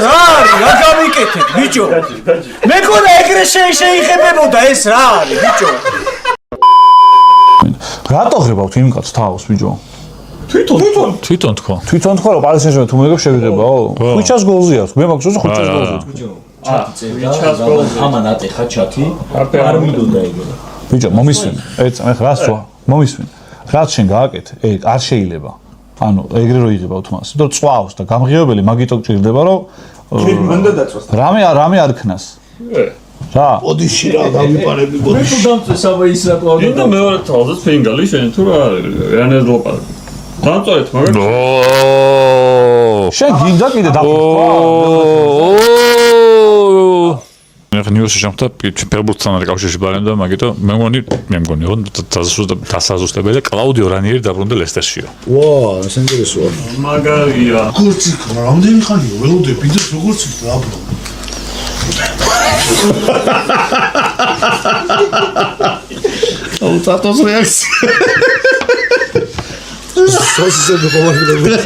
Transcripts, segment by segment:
რა არის? რა გამიკეთეთ, ბიჭო? მე მგონა ეგრე შეიხებებოდა ეს რა არის, ბიჭო? რატო ღებავთ იმ კაცს თავს, ბიჭო? თვითონ თქვა. თვითონ თქვა რომ პალესტინაში თუ მეგობ შევიღებაო? ხვიჩას გოლზე აქვს. მე მაქვს ხვიჩას გოლზე. ვიჩას გოლზე. ამან ატეხა ჩათი. არ მინდოდა ეგრე. ბიჭო, მომისმენ. ეს მე რას ვთქვა? მომისმენ. რაც შენ გააკეთე, არ შეიძლება. ანუ ეგრე რო იღებავთ მას. იმიტომ რომ წვავს და გამღიობელი მაგითო გჭირდება რომ მანდა დაწვას. რამე არ ქნას. რა? ოდიში რა გამიპარები გოდი. მე თუ დამწე საბა ის რა კლავდა. და მეორე თავზე ფინგალი შენ თუ რა რანეს ლოპარაკი. დამწორეთ მაგრამ. შენ გინდა კიდე დაფიქრა? მე ნიუსი შემხთა პერბურგთან არის კავშირში ბარემ და მაგითო მე მგონი რომ დასაზუსტებელი კლაუდიო რანიერი დაბრუნდა ლესტერშიო. ვა, ეს ინტერესოა. მაგარია. როგორც იქნა, რამდენი ხანია ველოდები და როგორც იქნა აბლო. აუ წატოს რეაქცია. სოსისები ყოველდღე.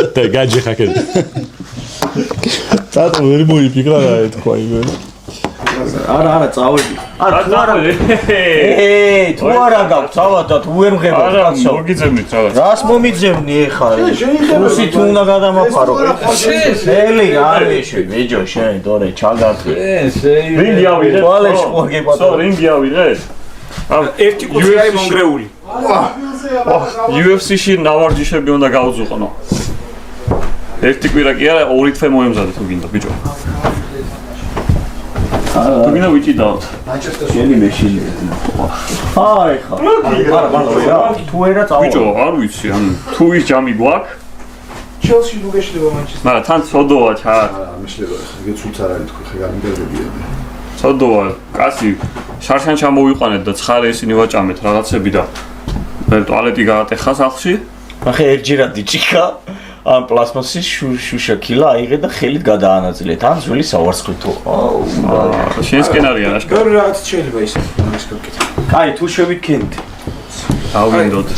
და გაჯი ხაკეთ. წატო ვერ მოიფიქრა რა ეთქვა იმე. არა, წავედი. არა, თუ არა გაქვს, წავალ და თუ ვერ მღება. არა, მოგიძებნით რაღაც. რას მომიძებნი ეხა? რუსი თუ უნდა გადამაფარო. ელი არის ბიჭო, შენ დორე ჩაგარდი. რინგი ავიღეთ? თვალეში მოგებოდა. სო, რინგი ავიღეთ? ერთი კუცი არის მონგრეული. UFC-ში ნავარჯიშები უნდა გავუზუყნო. ერთი კვირა კი არა, ორი თვე მოემზადე თუ გინდა, ბიჭო. თუ გინდა ვიჭიდავთ. შენი მეშინი. აი ხა. არა, თუ ერა წავალ. ბიჭო, არ ვიცი, ანუ თუ ის ჯამი გვაქვს. ჩელსი თუ გეშლება მანჩესტერ. მაგრამ თან ცოდოა ჩა. მეშლება, ხე ცუც არ არის თქვი, ხე გამიგებია. ცოდოა, კაცი შარშან ჩამოვიყვანეთ და ცხარე ისინი ვაჭამეთ რაღაცები და მე ტუალეტი გაატეხა სახლში. ახლა ერთჯერად დიჭიქა. ან პლასმასის შუშა კილა აიღე და ხელით გადაანაწილეთ. ან ძველი სავარცხლითო. აუ, შენსკენ არის ანაშკა. გორ რაღაც შეიძლება ისე ის გაკეთე. აი, თუ შევიქენთ. დავინდოთ.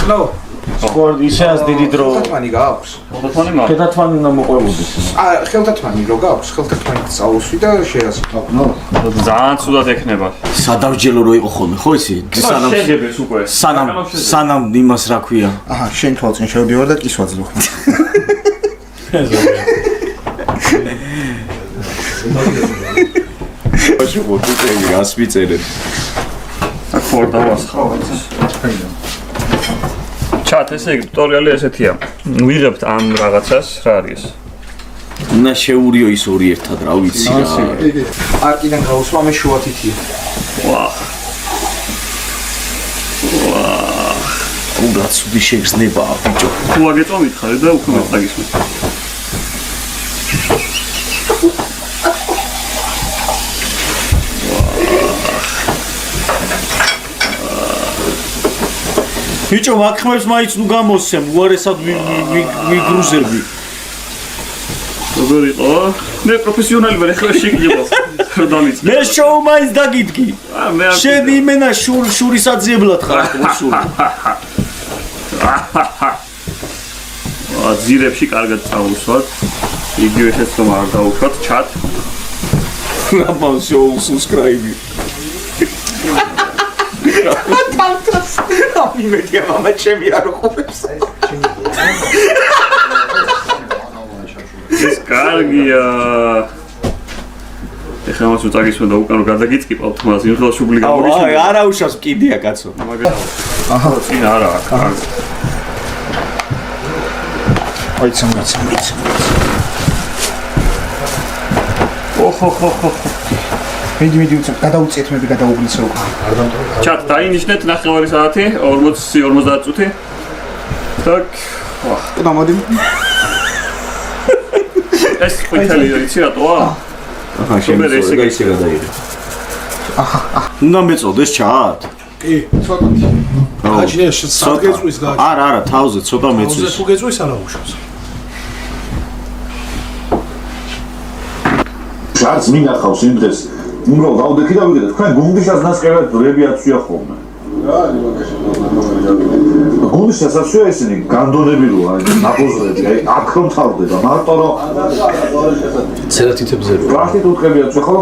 ნო, სპორტ ისეას დიდი დრო. ხელთათმანი გააქვს. ხოთანი მაგ. კეთათმანი უნდა მოყვებოდეს. ხელთათმანი რო გააქვს, ხელთათმანი წაუსვი და შეასრულო. ნო, ძალიან ცუდად ექნება. სადავჯელო რო იყო ხოლმე, ხო ისი? შეგებს უკვე. სანამ იმას რა ქვია? აჰა, შენ თვალწინ შევდივარ და კის ვაძლევ. ბაში ვოტუწევი რას ვიწერებ? აქ ფორდავას ხავაც. ჩათ ესე იგი ტუტორიალი ესეთია. ვიღებთ ამ რაღაცას, რა არის ეს? უნდა შეურიო ის ორი ერთად, რა ვიცი რა. არკიდან გავუსვა მე შუათითია. ვა. უბრალოდ სუდი შეგრძნებაა, ბიჭო. თუ აგეწო მითხარი და უკვე მეწაგისმით. ბიჭო, მაგხმებს მაინც ნუ გამოსცემ, უარესად ვიგრუზები. როგორ იყო? მე პროფესიონალი ვარ, ახლა შეგიძლია. დამიც. მე შოუ მაინც დაგიდგი. მე არ შენ იმენა შურისაძიებლად ხარ მოსული. ძირებში კარგად წავუსვათ. იგივე შეცდომა არ დაუშვათ, ჩათ. რამან შოუ subscribe. ამიმეთია მამა ჩემი არ ყოფს. ეს კარგია. ეხლა მას უწაგისმე და უკან გადაგიწკიპავთ მას, იმ ხელს შუბლი გამოგიშვა. აი, არა უშავს კიდია კაცო. აჰა, წინ არა, კარგი. აი ცამაც. ოჰო. მიდი უცებ გადაუწიეთ მე გადაუგლისო უკვე. ჩათ დაინიშნეთ 9 საათი 40-50 წუთი. так. და მოდი. ეს ყვითელი იცი რატოა? ახლა შემიძლია ისე გადაიღე. უნდა მეწოდეს ჩათ? კი, ცოტათი. გააჩნია საგეწვის გააჩნია. არა, თავზე ცოტა მეწვის. თუ გეწვის არა უშავს. შარს მინახავს იმ დღეს. ნუ გავდექი და ვიგეთ, თქვენ გუნდიშას ნასკევად დრები აცვია ხოლმე. რა, გულის სასაცილოა ისინი განდონებილოა, ნაბოზრები, აი აქ რომ თავდება, მარტო რომ ცერათითებზე რო. პრაქტიკულად უთხებია ხო?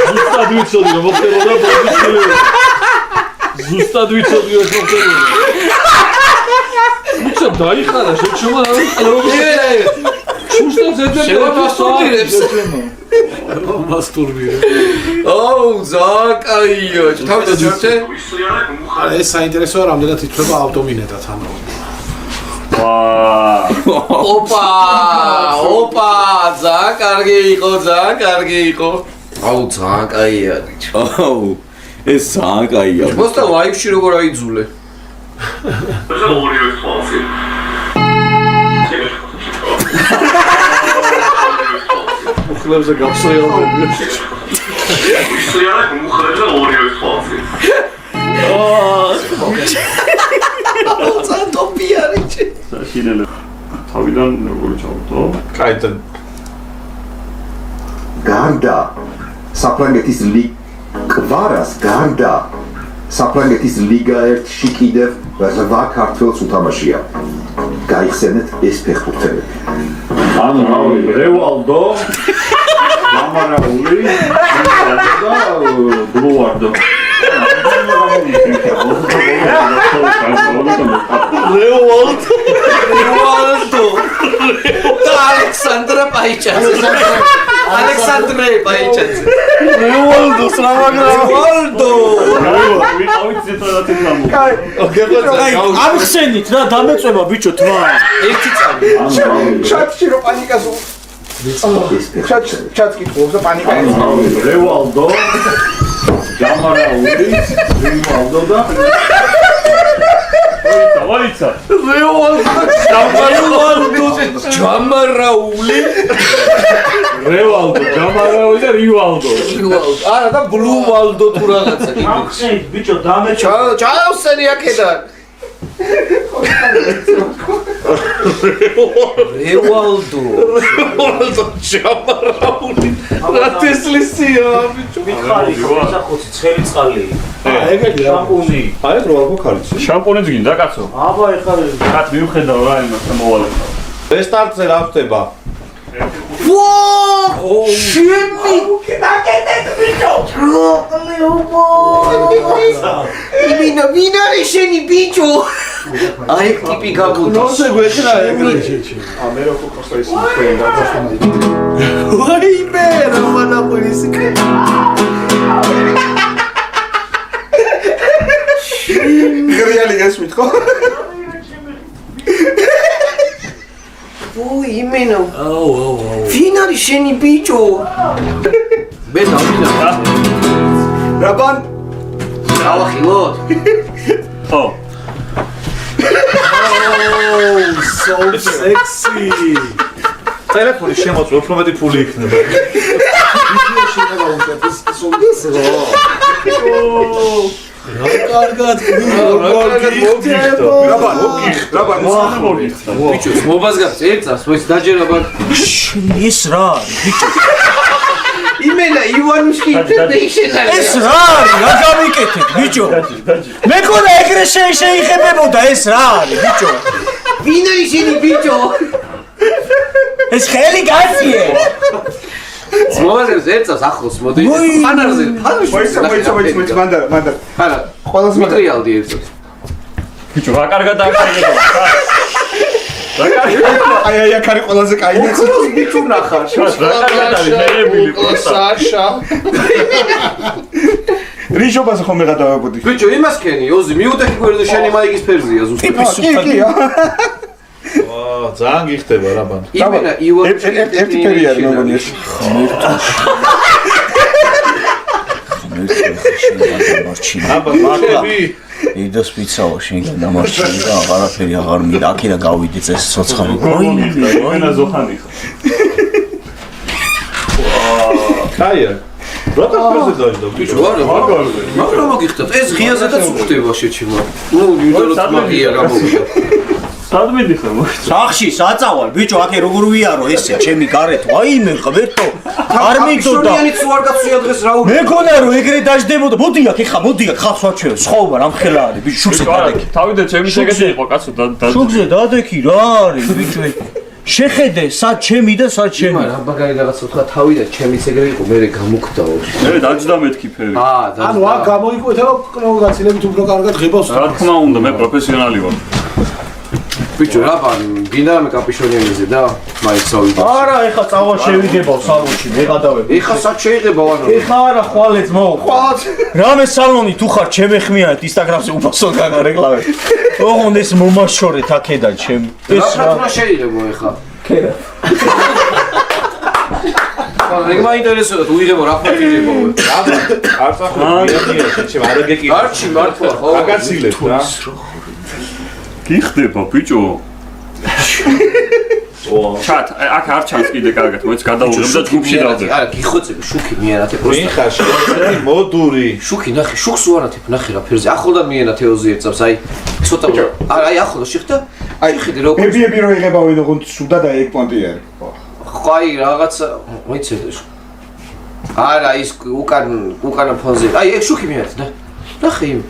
ზუსტად ვიცოდი რომ მოხდებოდა პროდუცერი. ზუსტად ვიცოდი რომ მოხდებოდა. უცა დაიხარა შეჩომა რა შუშტა ზედზე შემასტურბირებს. მასტურბირებს. აუ ზაკაიო, თავი დაჭერჩე? არა ეს საინტერესოა რამდენად ითვლება ავტომინეტად ანუ. ოპა, ძალიან კარგი იყო. აუ ძალიან კაია ბიჭო. აუ, ეს ძალიან კაია. მოსთა ლაივში როგორ აიძულე? მუხლებზე გავსრიალდები. ძალიან ტოპია რიჩი. საშინელი. თავიდან როგორ ჩავდო? კაიდან. გარდა საფრანგეთის კვარას გარდა საფრანგეთის ლიგა 1-ში კიდევ 8 ქართველს უთამაშია. გაიხსენეთ ეს ფეხბურთელები. ანუ რავი, რევალდო, გამარაული და ბლუარდო. რევალდო. და ალექსანდრე პაიჩაძე. რევალდოს რა რევალდო. ამხსენით რა დამეწובה ბიჭო თმა. ერთი წამი. ჩატში რო პანიკას ჩატს კითხულობს და პანიკა ეწევა. რევალდო, გამარაული, რევალდო და დავალიცა. ჯამარაული. რევალდო, გამარაული და რივალდო. არა და ბლუვალდო თუ რაღაცა. ამხსენით ბიჭო დამეწובה. ჩაავსენი აქედან. რევალდო ჯამარაული. რა თესლისია ბიჭო. მითხარი, ხოცი ცხელი წყალი. ეგეთი რა. შამპუნი. აი რო ალბო ხარიცი. შამპუნიც გინდა კაცო? აბა ეხლა კაც მიუხედავ რა იმას მოვალე. რესტარტზე რა ხდება? ვინ არის შენი ბიჭო? აი ტიპი გაგუდა. ნოსე გვეხრა ეგრე. მე რო ხოხო ის მქონდა დასვენად. ვაიმე რა მანაპოლის. გრიალი გასმით ხო? იმენო. აუ. ვინ არის შენი ბიჭო? მე დავინა. რაბან? დავახილოთ. ხო. So sexy. ტელეფონის შემოწმე უფრო მეტი ფული იქნება. რა კარგად რაბან ბიჭო, მობას გავს ერთს, ეს დაჯერება. ეს რა არის ბიჭო? იმენა ივანუშკი ინტერნეიშნალ. ეს რა არის? რა გამიკეთეთ ბიჭო? მე მგონა ეგრე შეიხებებოდა ეს რა არის ბიჭო? ვინ არის შენი ბიჭო? ეს ხელი გაციე. მოვაზებს ერთს ახლოს მოდი. ფანარზე, მოიწოიც მანდარ. არა, ყველას მატრიალდი ერთს. ბიჭო, რა კარგად აღარ აი აქ არის ყველაზე კაი ნაცი. ბიჭო ნახარ. რა კარგად არის ნერვილი კლასაშა. რიჟობას ხომ მეღადავებოდი. ბიჭო, იმას ქენი, ოზი, მიუტეხი გვერდზე შენი მაიკის ფერზეა ზუსტად. კი. აა ძალიან გიხდება რა ბან. იმენა ივანუშკი ერთი ფერი არის მეგონი ეს. აბა მართლა იდოს პიცაო შენ დამარჩენი და აღარაფერი აღარ მინდა აქედან გავიდე წეს ცოცხალი. ენა ზოხანი ხო. კაია. რატომ ფერზე დაიჯდა ბიჭო? მაგრამ მოგიხდათ, ეს ღიაზედაც უხდება შეჩიმა. ნუ იდოლოთ მაგია გამოვიდა. სად მიდიხარ მოხდა? სახში საწავალ ბიჭო, აქე როგორ ვიარო ესე ჩემი გარეთ. აი მე ღმერთო. არ მიდოდა. კაპიშონიანიც უარ გაცვია დღეს რა მე მგონა რომ ეგრე დაждდებოდა. მოდი აქ ეხა, მოდი აქ ხალხს ვაჩვენო. სხვაობა რამხელა არის ბიჭო, შუქზე დადექი. თავიდან ჩემი შეგეთი იყო კაცო და შუქზე დადექი რა არის ბიჭო? შეხედე, სად ჩემი და სად ჩემი. მაგრამ აბაგარი რაღაცა თქვა თავიდან ჩემიც ეგრე იყო, მე გამოგდა ვაფშე. მე დაჯდა მეთქი ფერი. ანუ აქ გამოიკვეთა რომ კნოგაცილებით უფრო კარგად ღებავს. რა თქმა უნდა, მე პროფესიონალი ვარ. ბიჭო, რა ბან, გინდა მე კაპიშონიანიზე და მაინც ავიდა. არა, ეხა წავალ შევიგებავ სალონში, მე გადავები. ეხა სად შეიძლება ვანო? ეხა არა ხვალეთ მო. ხვალეთ. რამე სალონი თუ ხარ, ჩემ ეხმიანეთ Instagram-ზე უფასოდ გაგარეკლავე. ოღონდ ეს მომაშორეთ აქედან ჩემ. ეს რა შეიძლება ეხა? ქერა. ეგ მაინტერესებდა თუ იღებო რა ფაქტიებო. არ წახო მიადია შეჩემ არ ეგეკი. არჩი მართლა ხო? გაგაცილეთ რა. გიხდება ბიჭო. ჩატ, აქ არ ჩანს კიდე კარგად, მოიც გადავუღებ და ჯგუფში დავდებ. არა, გიხოცები შუქი მიანათე პროსტა. ვინ ხარ შეეცეთი მოდური. შუქი ნახე, შუქს უარათებ, ნახე რა ფერზე. ახლა მიანათე ოზი ერთსავს, აი ცოტა. არა, აი ახლა შეხდა. აი ხედე როგორ. ბებიები რო იღებავენ ოღონდ სუდა და ეგპონტიერი. ხო აი რაღაცა მოიცედა. არა, ის უკანა ფონზე. აი ეგ შუქი მიანათე და. ნახე იმ.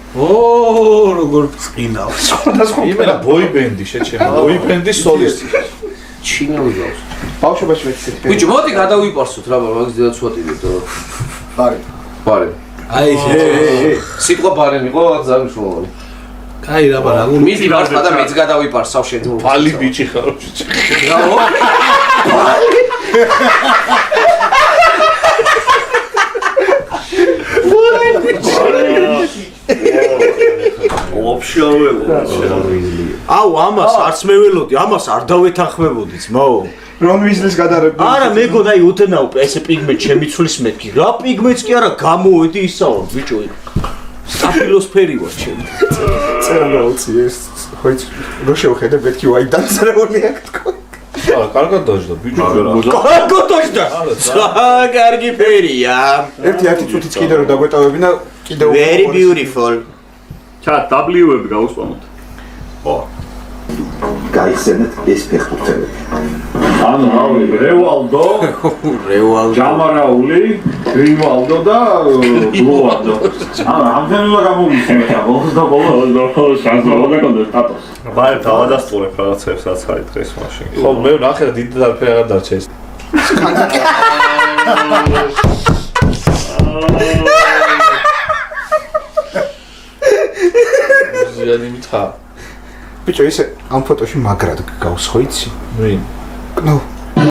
როგორ წინავს. იმენა ბოიბენდი შეჩემ. ბოიბენდის სოლისტი. ჩინური გავს. ბავშვობაში მეცეთ. ბიჭო, მოდი გადავიპარსოთ რა, მაგის დედაც ვატირებ და. ბარი. ბარემ. აი სიტყვა ბარემ იყო ძალიან მნიშვნელოვანი. კაი რა ბარა მიდი მართლა და მეც გადავიპარსავ შენ. ბალი ბიჭი ხარ. რაო? აუ ამას არც მე ველოდი, ამას არ დავეთანხმებოდიც, მო. რონ ვიზლის გადარები. არა, მეგონა აი უთენაო ესე პიგმენტ შემიცვლის მეთქი. რა პიგმენტს კი არა გამოვედი ისაო, ბიჭო. სტაფილოსფერი ვარ ჩემი. წერა გაუცი ეს. ხოიც რო შევხედე მეთქი ვაი დაწერებული აქ თქო. აა კარგად დაждდა ბიჭო რა. კარგო დაждდა. კარგი ფერია. ერთი წუთიც კიდე რო დაგვეტავებინა კიდე Very beautiful. ჩატ, W-ები გავუსპამოთ. გაიხსენეთ ეს ფეხბურთელები. ანუ რავი, რევალდო, ჯამარაული, გრინვალდო და ბლუალდო. ანუ ამდენმა გამოვიხსენე, ბოლოს და ბოლოს შანსი მოგეკონდა სტატუსს. ბაი დავადასტურებ რაღაცებს რაც არის დღეს მაშინ. ხო მე ნახე რა დიდი დარფე აღარ დარჩა ეს. ზიანი მითხა. ბიჭო ისე ამ ფოტოში მაგრად გავს ხო იცი? ვინ? ნუ